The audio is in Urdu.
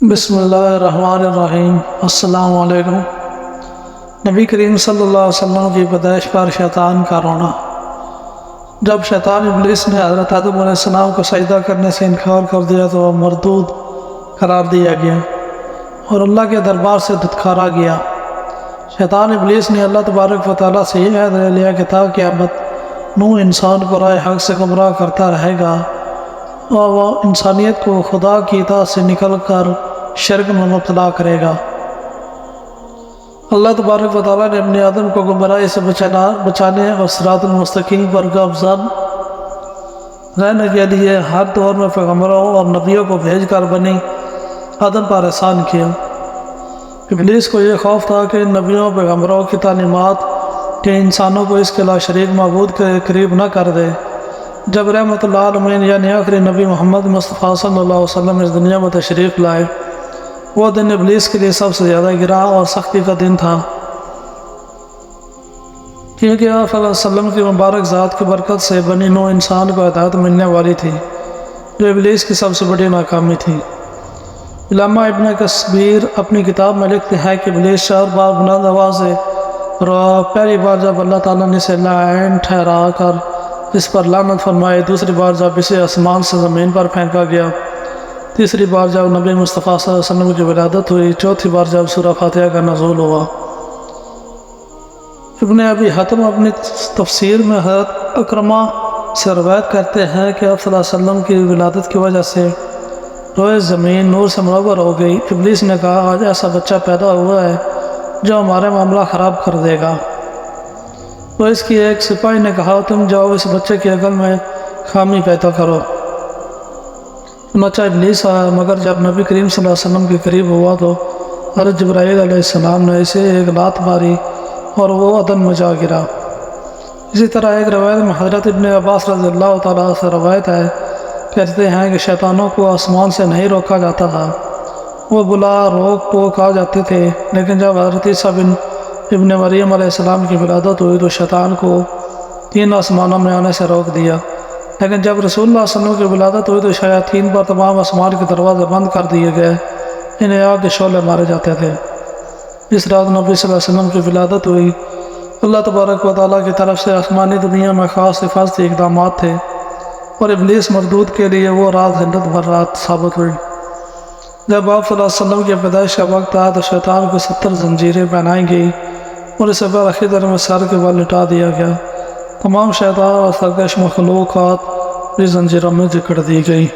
بسم اللہ الرحمن الرحیم۔ السلام علیکم۔ نبی کریم صلی اللہ علیہ وسلم کی پیدائش پر شیطان کا رونا۔ جب شیطان ابلیس نے حضرت آدم علیہ السلام کو سجدہ کرنے سے انکار کر دیا تو وہ مردود قرار دیا گیا اور اللہ کے دربار سے دھتکارا گیا۔ شیطان ابلیس نے اللہ تبارک و تعالیٰ سے یہ عہد لیا کہ تا قیامت نوح انسان کو راہ حق سے گمراہ کرتا رہے گا اور وہ انسانیت کو خدا کی اطاعت سے نکل کر شرک میں مبتلا کرے گا۔ اللہ تبارک و تعالیٰ نے اپنے آدم کو گمراہی سے بچانے اور صراط المستقیم پر گامزن رہنے کے لیے ہر دور میں پیغمبروں اور نبیوں کو بھیج کر بنی آدم پر احسان کیا۔ ابلیس کو یہ خوف تھا کہ نبیوں پیغمبروں کی تعلیمات کے انسانوں کو اس کے لا شریک معبود کے قریب نہ کر دے۔ جب رحمت اللہ عالمین یعنی آخری نبی محمد مصطفیٰ صلی اللہ علیہ وسلم اس دنیا میں تشریف لائے، وہ دن ابلیس کے لیے سب سے زیادہ گراں اور سختی کا دن تھا، کیونکہ آپ صلی اللہ علیہ وسلم کی مبارک ذات کی برکت سے بنی نوع انسان کو ہدایت ملنے والی تھی، جو ابلیس کی سب سے بڑی ناکامی تھی۔ علامہ ابن کثیر اپنی کتاب میں لکھتے ہیں کہ ابلیس 4 بار بلند آواز سے رویا۔ پہلی بار جب اللہ تعالیٰ نے اسے لعین ٹھہرا کر اس پر لعنت فرمائی، دوسری بار جب اسے آسمان سے زمین پر پھینکا گیا، تیسری بار جب نبی مصطفیٰ صلی اللہ علیہ وسلم کی ولادت ہوئی، چوتھی بار جب سورہ فاتحہ کا نزول ہوا۔ ابن ابی حاتم اپنی تفسیر میں حضرت اکرمہ سے روایت کرتے ہیں کہ آپ صلی اللہ علیہ وسلم کی ولادت کی وجہ سے روئے زمین نور سے منور ہو گئی۔ ابلیس نے کہا، آج ایسا بچہ پیدا ہوا ہے جو ہمارے معاملہ خراب کر دے گا۔ تو اس کی ایک سپاہی نے کہا، تم جاؤ اس بچے کی عقل میں خامی پیدا کرو۔ چنانچہ ابلیس آیا، مگر جب نبی کریم صلی اللہ علیہ وسلم کے قریب ہوا تو حضرت جبرائیل علیہ السلام نے اسے ایک لات ماری اور وہ عدن میں جا گرا۔ اسی طرح ایک روایت میں حضرت ابن عباس رضی اللہ تعالیٰ سے روایت ہے، کہتے ہیں کہ شیطانوں کو آسمان سے نہیں روکا جاتا تھا، وہ بلا روک ٹوک آ جاتے تھے، لیکن جب حضرت عیسیٰ ابن مریم علیہ السلام کی ولادت ہوئی تو شیطان کو 3 آسمانوں میں آنے سے روک دیا، لیکن جب رسول اللہ صلی اللہ علیہ وسلم کی ولادت ہوئی تو شیاطین پر تمام آسمان کے دروازے بند کر دیے گئے، انہیں آگ کے شعلے مارے جاتے تھے۔ اس رات نبی صلی اللہ علیہ وسلم کی ولادت ہوئی۔ اللہ تبارک و تعالیٰ کی طرف سے آسمانی دنیا میں خاص حفاظتی اقدامات تھے اور ابلیس مردود کے لیے وہ رات جنت بھر رات ثابت ہوئی۔ جب آپ صلی اللہ علیہ وسلم کی پیدائش کا وقت آیا تو شیطان کو 70 زنجیریں پہنائی گئی اور اسے بالآخر میں سر کے بل لٹا دیا گیا۔ تمام شیطان اور سرکش مخلوقات بھی زنجیروں میں جکڑ دی گئی۔